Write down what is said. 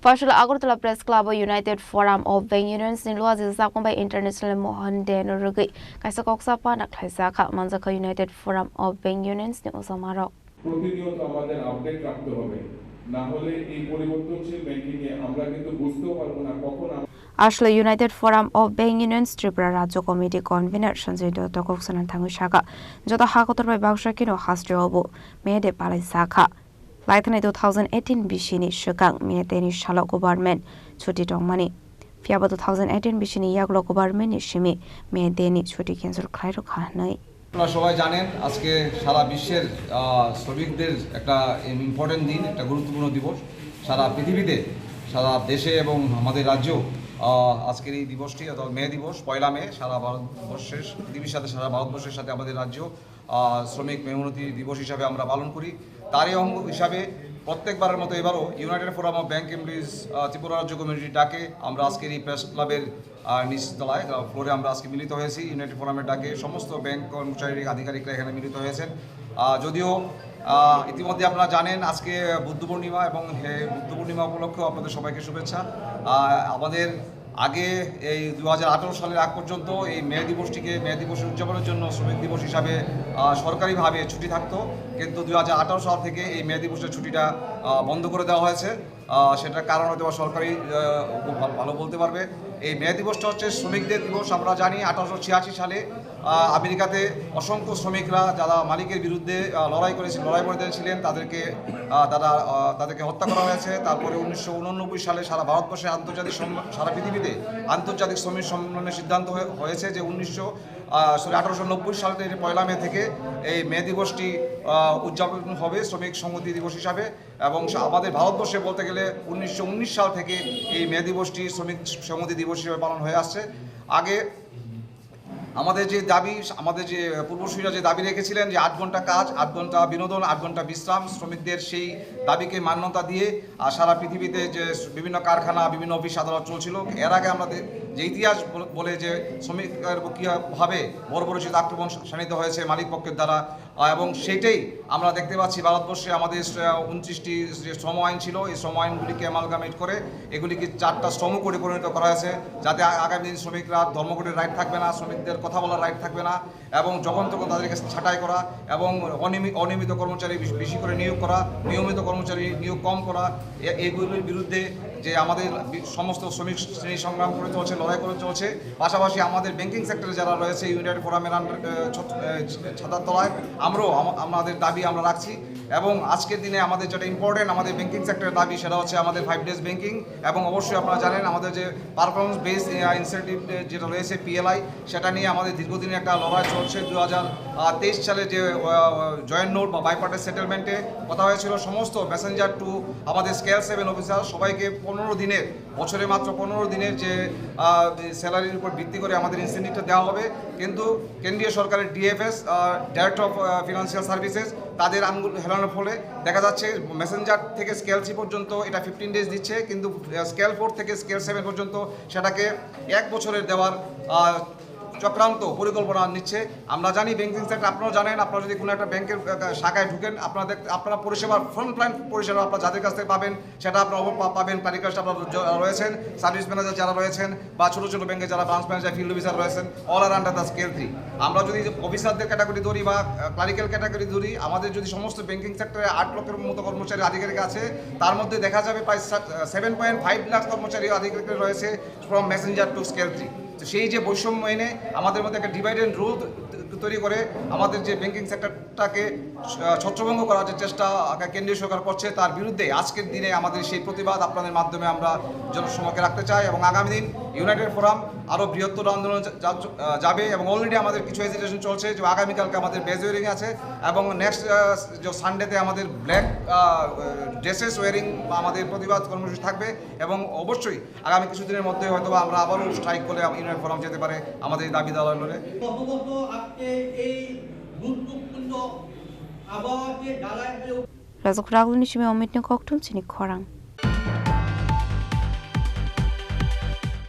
Partial Agartala Press Club United Forum of Bank Unions in Luaz is by International Mohan Den Rugi. Kaisakoksa Panak Haisaka Manzaka United Forum of Bank Unions in Osamaro. প্রতিনিয়ত আমাদের update রাখতে হবে না হলে এই পরিবর্তনশীল banking এ আমরা কিন্তু বুঝতেও পারবো না কখন Ashla United Forum of Bank Unions Tripura Rajya Committee Convener Sanjay Dutta Koksanan Tangusaka Jota Hakotor by Bakshakino Hastrobo Mede Palai Saka Lightning 2018 Bishini Shukang Mieteni Shala Government Chuti Money Fiaba 2018 Bishini Yaglo Government Shimi Mieteni Chuti Cancer Clairo Kanai আপনারা সবাই জানেন আজকে সারা বিশ্বের শ্রমিকদের একটা important দিন একটা গুরুত্বপূর্ণ দিবস সারা পৃথিবীতে সারা দেশে এবং আমাদের রাজ্যেও আজকের এই দিবসটি অর্থাৎ মে দিবস পয়লা মে সারা ভারতবর্ষের পৃথিবীর সাথে সারা ভারতবর্ষের সাথে আমাদের রাজ্য শ্রমিক মেহনতি দিবস হিসাবে আমরা পালন করি তারই অঙ্গ হিসাবে প্রত্যেকবারের মতো এবারও United forum of bank employees Tripura রাজ্য কমিউনিটি ডাকে আমরা আজকের এই প্রেস ক্লাবের নিচতলায় ফ্লোরে আমরা আজকে মিলিত হয়েছি ইউনাইটেড ফোরামের ডাকে সমস্ত ব্যাংক কর্মচারী আধিকারিকরা এখানে মিলিত হয়েছেন যদিও ইতিমধ্যে আপনারা জানেন আজকে বুদ্ধ পূর্ণিমা এবং বুদ্ধ পূর্ণিমা উপলক্ষেও আপনাদের সবাইকে শুভেচ্ছা আমাদের আগে এই 2018 সালের আগ পর্যন্ত এই মে দিবসটিকে মে দিবস উদযাপনের জন্য শ্রমিক দিবস হিসাবে সরকারিভাবে ছুটি থাকতো কিন্তু 2018 সাল থেকে এই মে দিবসের ছুটিটা বন্ধ করে দেওয়া হয়েছে সেটার কারণ হয়তো সরকারি ভালো বলতে পারবে এই মে দিবসটা হচ্ছে শ্রমিকদের দিবস আমরা জানি 1886 সালে আমেরিকাতে অসংখ্য শ্রমিকরা যারা মালিকের বিরুদ্ধে লড়াই করেছিলেন তাদেরকে হত্যা করা হয়েছে তারপরে 1989 সালে সারা ভারতবর্ষে সারা পৃথিবীতে আন্তর্জাতিক শ্রমিক সম্মেলনের সিদ্ধান্ত হয়েছে যে 1890 সালের পয়লা মে থেকে এই মে দিবসটি উদযাপন হবে শ্রমিক সংহতি দিবস হিসাবে এবং আমাদের ভারতবর্ষে বলতে গেলে 1919 সাল থেকে এই মে দিবসটি শ্রমিক সংহতি দিবস হিসেবে পালন হয়ে আসছে আগে আমাদের যে দাবি আমাদের যে পূর্বসূরীরা যে দাবি রেখেছিলেন যে 8 ঘন্টা কাজ 8 ঘন্টা বিনোদন 8 ঘন্টা বিশ্রাম শ্রমিকদের সেই দাবিকে মান্যতা দিয়ে সারা পৃথিবীতে যে বিভিন্ন কারখানা বিভিন্ন অফিস আদালত চলছিল এর আগে আমাদের যে ইতিহাস বলে যে শ্রমিকের কীভাবে বড় আক্রমণ শানিত হয়েছে মালিক পক্ষের দ্বারা এবং সেইটাই আমরা দেখতে পাচ্ছি ভারতবর্ষে আমাদের 29টি যে শ্রম আইন ছিল এই শ্রম আইনগুলিকে অ্যামালগামেট করে এগুলিকে 4টা শ্রম কোডে পরিণত করা হয়েছে যাতে আগামী দিন শ্রমিকরা ধর্মঘটের রাইট থাকবে না শ্রমিকদের কথা বলার রাইট থাকবে না এবং যখন তখন তাদেরকে ছাঁটাই করা এবং অনিয়মিত কর্মচারী বেশি করে নিয়োগ করা নিয়মিত কর্মচারী নিয়োগ কম করা এগুলির বিরুদ্ধে যে আমাদের সমস্ত শ্রমিক শ্রেণী সংগ্রাম করে চলছে লড়াই করে চলছে পাশাপাশি আমাদের ব্যাংকিং সেক্টরে যারা রয়েছে ইউনাইটেড ফোরামের ছাতার তলায় আমরাও আমাদের দাবি আমরা রাখছি এবং আজকের দিনে আমাদের যেটা ইম্পর্টেন্ট আমাদের ব্যাংকিং সেক্টরের দাবি সেটা হচ্ছে আমাদের 5 ডেজ ব্যাংকিং এবং অবশ্যই আপনারা জানেন আমাদের যে পারফরমেন্স বেস ইনসেন্টিভ যেটা রয়েছে পিএলআই সেটা নিয়ে আমাদের দীর্ঘদিনের একটা লড়াই চলছে 2023 সালে যে জয়েন্ট নোট বা বাইপার্টাস সেটেলমেন্টে কথা হয়েছিল সমস্ত প্যাসেঞ্জার টু আমাদের স্কেল 7 অফিসার সবাইকে 15 দিনের বছরে মাত্র 15 দিনের যে স্যালারির উপর ভিত্তি করে আমাদের ইনসেন্টিভটা দেওয়া হবে কিন্তু কেন্দ্রীয় সরকারের DFS director of financial services তাদের আঙুল হেলানোর ফলে দেখা যাচ্ছে মেসেঞ্জার থেকে স্কেল 3 পর্যন্ত এটা 15 ডেজ দিচ্ছে কিন্তু স্কেল 4 থেকে স্কেল 7 পর্যন্ত সেটাকে 1 বছরের দেওয়ার চক্রান্ত পরিকল্পনা নিচ্ছে আমরা জানি ব্যাংকিং সেক্টর আপনারাও জানেন আপনারা যদি কোনো একটা ব্যাংকের শাখায় ঢুকেন আপনারা পরিষেবার ফ্রন্টলাইন পরিষেবা আপনারা যাদের কাছ থেকে পাবেন সেটা আপনারা পাবেন ক্লারিক্যাল আপনারা রয়েছেন সার্ভিস ম্যানেজার যারা রয়েছেন বা ছোটো ছোটো ব্যাংকে যারা ব্রাঞ্চ ম্যানেজার ফিল্ড অফিসার রয়েছেন all are under the scale 3 আমরা যদি অফিসারদের ক্যাটাগরি ধরি বা ক্লারিক্যাল ক্যাটাগরি ধরি আমাদের যদি সমস্ত ব্যাংকিং সেক্টরে 8 লক্ষের মতো কর্মচারী আধিকারিক আছে তার মধ্যে দেখা যাবে প্রায় 7.5 লাখ কর্মচারী আধিকারিক রয়েছে ফ্রম মেসেঞ্জার টু স্কেল 3 তো সেই যে বৈষম্য এনে আমাদের মধ্যে একটা ডিভাইড অ্যান্ড রুল তৈরি করে আমাদের যে ব্যাংকিং সেক্টরটাকে ছত্রভঙ্গ করার যে চেষ্টা কেন্দ্রীয় সরকার করছে তার বিরুদ্ধে আজকের দিনে আমাদের সেই প্রতিবাদ আপনাদের মাধ্যমে আমরা জনসমক্ষে রাখতে চাই এবং আগামী দিন ইউনাইটেড ফোরাম আরও বৃহত্তর আন্দোলন যাবে এবং অলরেডি আমাদের কিছু হেজিটেশন চলছে যে আগামীকালকে আমাদের বেজ ওয়ারিং আছে এবং নেক্সট যে সানডেতে আমাদের ব্ল্যাক ড্রেসেস ওয়ারিং বা আমাদের প্রতিবাদ কর্মসূচি থাকবে এবং অবশ্যই আগামী কিছুদিনের মধ্যে হয়তো আমরা আবারও স্ট্রাইক করে ইউনাইটেড ফোরাম যেতে পারে আমাদের দাবি দাওয়া লড়ে Razok Ragul Nishime Omitni Koktul Chini Korang